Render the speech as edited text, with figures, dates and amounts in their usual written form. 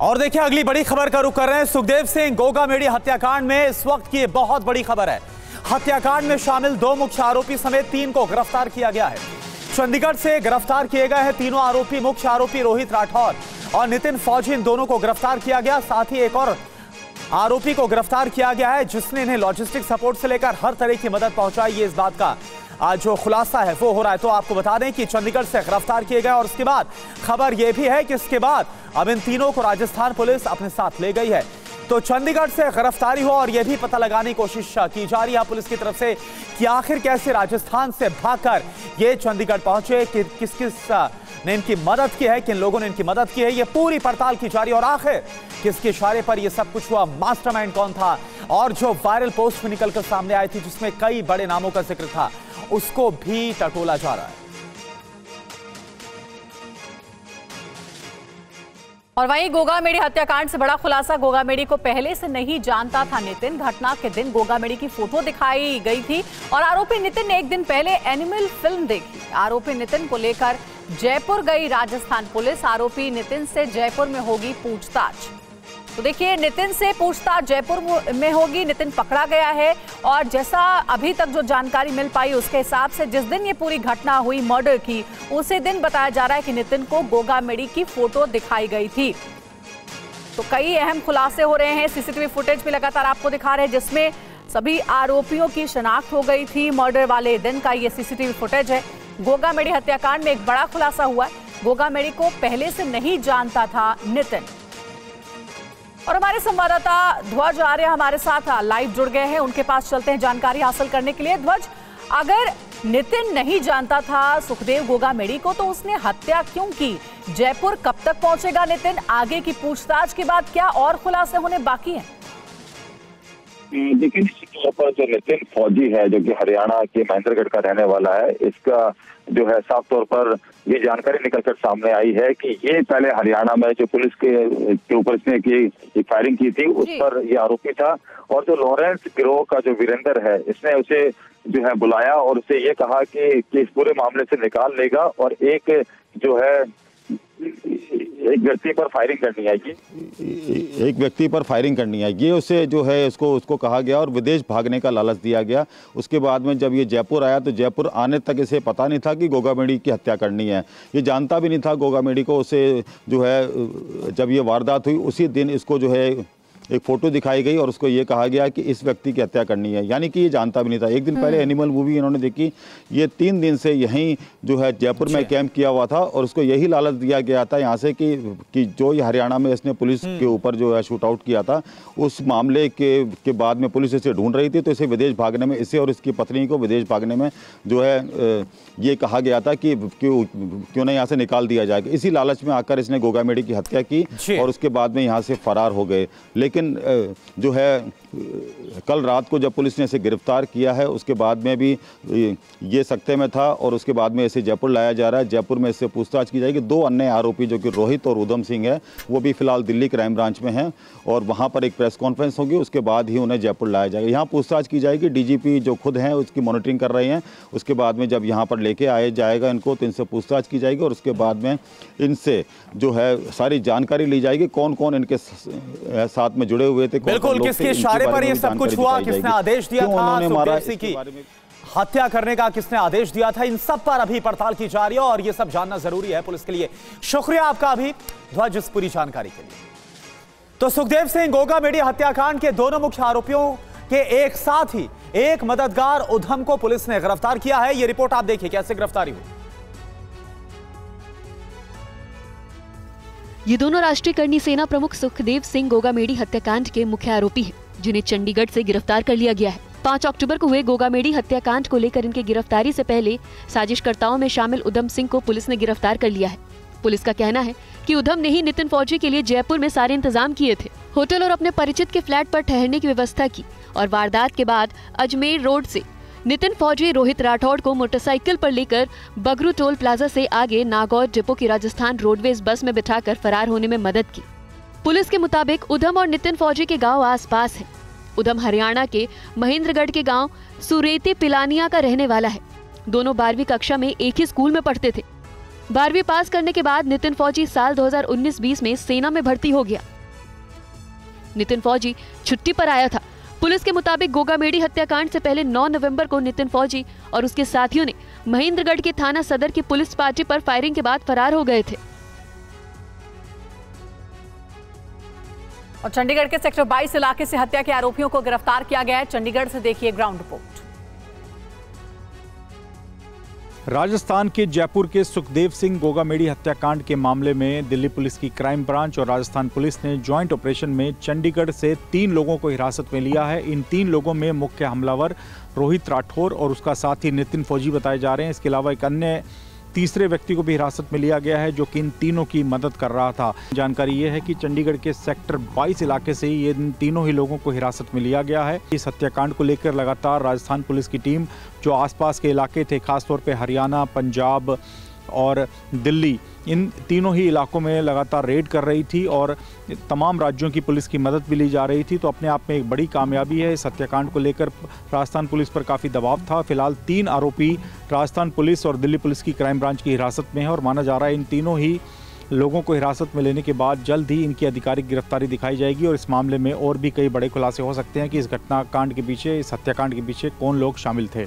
और देखिए अगली बड़ी खबर का रुख कर रहे हैं। सुखदेव सिंह गोगामेडी हत्याकांड में इस वक्त की बहुत बड़ी खबर है। हत्याकांड में शामिल 2 मुख्य आरोपी समेत 3 को गिरफ्तार किया गया है। चंडीगढ़ से गिरफ्तार किए गए हैं तीनों आरोपी। मुख्य आरोपी रोहित राठौर और नितिन फौजी, इन दोनों को गिरफ्तार किया गया। साथ ही एक और आरोपी को गिरफ्तार किया गया है जिसने इन्हें लॉजिस्टिक सपोर्ट से लेकर हर तरह की मदद पहुंचाई। ये इस बात का आज जो खुलासा है वो हो रहा है। तो आपको बता दें कि चंडीगढ़ से गिरफ्तार किए गए और उसके बाद खबर यह भी है कि इसके बाद अब इन तीनों को राजस्थान पुलिस अपने साथ ले गई है। तो चंडीगढ़ से गिरफ्तारी हो और यह भी पता लगाने की कोशिश की जा रही है पुलिस की तरफ से कि आखिर कैसे राजस्थान से भागकर ये चंडीगढ़ पहुंचे, कि किस किस ने इनकी मदद की है, किन लोगों ने इनकी मदद की है, ये पूरी पड़ताल की जा रही है। और आखिर किसके इशारे पर यह सब कुछ हुआ, मास्टरमाइंड कौन था, और जो वायरल पोस्ट में निकलकर सामने आई थी जिसमें कई बड़े नामों का जिक्र था, उसको भी टटोला जा रहा है। और वहीं गोगामेडी हत्याकांड से बड़ा खुलासा, गोगामेडी को पहले से नहीं जानता था नितिन। घटना के दिन गोगामेडी की फोटो दिखाई गई थी और आरोपी नितिन ने एक दिन पहले एनिमल फिल्म देखी। आरोपी नितिन को लेकर जयपुर गई राजस्थान पुलिस। आरोपी नितिन से जयपुर में होगी पूछताछ। तो देखिए, नितिन से पूछताछ जयपुर में होगी। नितिन पकड़ा गया है और जैसा अभी तक जो जानकारी मिल पाई उसके हिसाब से जिस दिन ये पूरी घटना हुई मर्डर की, उसी दिन बताया जा रहा है कि नितिन को गोगामेडी की फोटो दिखाई गई थी। तो कई अहम खुलासे हो रहे हैं। सीसीटीवी फुटेज भी लगातार आपको दिखा रहे हैं जिसमें सभी आरोपियों की शनाख्त हो गई थी। मर्डर वाले दिन का ये सीसीटीवी फुटेज है। गोगामेडी हत्याकांड में एक बड़ा खुलासा हुआ। गोगामेडी को पहले से नहीं जानता था नितिन। और हमारे संवाददाता ध्वज आर्य हमारे साथ लाइव जुड़ गए हैं, उनके पास चलते हैं जानकारी हासिल करने के लिए। ध्वज, अगर नितिन नहीं जानता था सुखदेव गोगामेडी को, तो उसने हत्या क्यों की? जयपुर कब तक पहुंचेगा नितिन? आगे की पूछताछ के बाद क्या और खुलासे होने बाकी हैं? देखिए, निश्चित तौर पर जो नितिन फौजी है, जो कि हरियाणा के महेंद्रगढ़ का रहने वाला है, इसका जो है साफ तौर पर ये जानकारी निकलकर सामने आई है कि ये पहले हरियाणा में जो पुलिस के ऊपर इसने की फायरिंग की थी उस पर ये आरोपी था। और जो लॉरेंस गिरोह का जो वीरेंद्र है, इसने उसे जो है बुलाया और उसे ये कहा कि इस पूरे मामले से निकाल लेगा और एक जो है एक व्यक्ति पर फायरिंग करनी आएगी। उसे जो है उसको कहा गया और विदेश भागने का लालच दिया गया। उसके बाद में जब ये जयपुर आया तो जयपुर आने तक इसे पता नहीं था कि गोगामेडी की हत्या करनी है। ये जानता भी नहीं था गोगामेडी को। उसे जो है जब ये वारदात हुई उसी दिन इसको जो है एक फोटो दिखाई गई और उसको ये कहा गया कि इस व्यक्ति की हत्या करनी है, यानी कि ये जानता भी नहीं था। एक दिन पहले एनिमल मूवी इन्होंने देखी। ये 3 दिन से यहीं जो है जयपुर में कैंप किया हुआ था और उसको यही लालच दिया गया था यहाँ से कि जो ये हरियाणा में इसने पुलिस के ऊपर जो है शूट आउट किया था, उस मामले के बाद में पुलिस इसे ढूंढ रही थी। तो इसे विदेश भागने में, इसे और इसकी पत्नी को विदेश भागने में जो है ये कहा गया था कि क्यों नहीं यहाँ से निकाल दिया जाएगा। इसी लालच में आकर इसने गोगामेडी की हत्या की और उसके बाद में यहाँ से फरार हो गए। लेकिन जो है कल रात को जब पुलिस ने इसे गिरफ्तार किया है उसके बाद में भी ये सकते में था और उसके बाद में इसे जयपुर लाया जा रहा है। जयपुर में इससे पूछताछ की जाएगी। 2 अन्य आरोपी जो कि रोहित और उधम सिंह है, वो भी फिलहाल दिल्ली क्राइम ब्रांच में हैं और वहां पर एक प्रेस कॉन्फ्रेंस होगी। उसके बाद ही उन्हें जयपुर लाया जाएगा। यहाँ पूछताछ की जाएगी। डीजीपी जो खुद हैं उसकी मॉनिटरिंग कर रहे हैं। उसके बाद में जब यहाँ पर लेके आया जाएगा इनको तो इनसे पूछताछ की जाएगी और उसके बाद में इनसे जो है सारी जानकारी ली जाएगी, कौन कौन इनके साथ में जुड़े हुए थे, बिल्कुल किसके इशारे पर ये सब कुछ हुआ, किसने आदेश दिया था सुखदेव सिंह की हत्या करने का, किसने आदेश दिया था, इन सब पर अभी पड़ताल की जा रही है और ये सब जानना जरूरी है पुलिस के लिए। शुक्रिया आपका अभी ध्वज इस पूरी जानकारी के लिए। तो सुखदेव सिंह गोगामेडी हत्याकांड के दोनों मुख्य आरोपियों के एक साथ ही एक मददगार उधम को पुलिस ने गिरफ्तार किया है। यह रिपोर्ट आप देखिए कैसे गिरफ्तारी हुई। ये दोनों राष्ट्रीय करनी सेना प्रमुख सुखदेव सिंह गोगामेडी हत्याकांड के मुख्य आरोपी हैं, जिन्हें चंडीगढ़ से गिरफ्तार कर लिया गया है। 5 अक्टूबर को हुए गोगामेडी हत्याकांड को लेकर इनकी गिरफ्तारी से पहले साजिशकर्ताओं में शामिल उधम सिंह को पुलिस ने गिरफ्तार कर लिया है। पुलिस का कहना है कि उधम ने ही नितिन फौजी के लिए जयपुर में सारे इंतजाम किए थे। होटल और अपने परिचित के फ्लैट पर ठहरने की व्यवस्था की और वारदात के बाद अजमेर रोड से नितिन फौजी रोहित राठौड़ को मोटरसाइकिल पर लेकर बगरू टोल प्लाजा से आगे नागौर डिपो की राजस्थान रोडवेज बस में बिठाकर फरार होने में मदद की। पुलिस के मुताबिक उधम और नितिन फौजी के गांव आसपास हैं। उधम हरियाणा के महेंद्रगढ़ के गांव सुरेती पिलानिया का रहने वाला है। दोनों 12वीं कक्षा में एक ही स्कूल में पढ़ते थे। 12वीं पास करने के बाद नितिन फौजी साल 2019-20 में सेना में भर्ती हो गया। नितिन फौजी छुट्टी पर आया था। पुलिस के मुताबिक गोगामेडी हत्याकांड से पहले 9 नवंबर को नितिन फौजी और उसके साथियों ने महेंद्रगढ़ के थाना सदर की पुलिस पार्टी पर फायरिंग के बाद फरार हो गए थे। और चंडीगढ़ के सेक्टर 22 इलाके से हत्या के आरोपियों को गिरफ्तार किया गया है। चंडीगढ़ से देखिए ग्राउंड रिपोर्ट। राजस्थान के जयपुर के सुखदेव सिंह गोगामेडी हत्याकांड के मामले में दिल्ली पुलिस की क्राइम ब्रांच और राजस्थान पुलिस ने ज्वाइंट ऑपरेशन में चंडीगढ़ से 3 लोगों को हिरासत में लिया है। इन 3 लोगों में मुख्य हमलावर रोहित राठौर और उसका साथी नितिन फौजी बताए जा रहे हैं। इसके अलावा एक अन्य तीसरे व्यक्ति को भी हिरासत में लिया गया है जो कि इन तीनों की मदद कर रहा था। जानकारी ये है कि चंडीगढ़ के सेक्टर 22 इलाके से ये इन तीनों ही लोगों को हिरासत में लिया गया है। इस हत्याकांड को लेकर लगातार राजस्थान पुलिस की टीम जो आसपास के इलाके थे, खासतौर पे हरियाणा, पंजाब और दिल्ली, इन तीनों ही इलाकों में लगातार रेड कर रही थी और तमाम राज्यों की पुलिस की मदद भी ली जा रही थी। तो अपने आप में एक बड़ी कामयाबी है। इस हत्याकांड को लेकर राजस्थान पुलिस पर काफ़ी दबाव था। फिलहाल 3 आरोपी राजस्थान पुलिस और दिल्ली पुलिस की क्राइम ब्रांच की हिरासत में है और माना जा रहा है इन तीनों ही लोगों को हिरासत में लेने के बाद जल्द ही इनकी आधिकारिक गिरफ्तारी दिखाई जाएगी और इस मामले में और भी कई बड़े खुलासे हो सकते हैं कि इस घटनाकांड के पीछे, इस हत्याकांड के पीछे कौन लोग शामिल थे।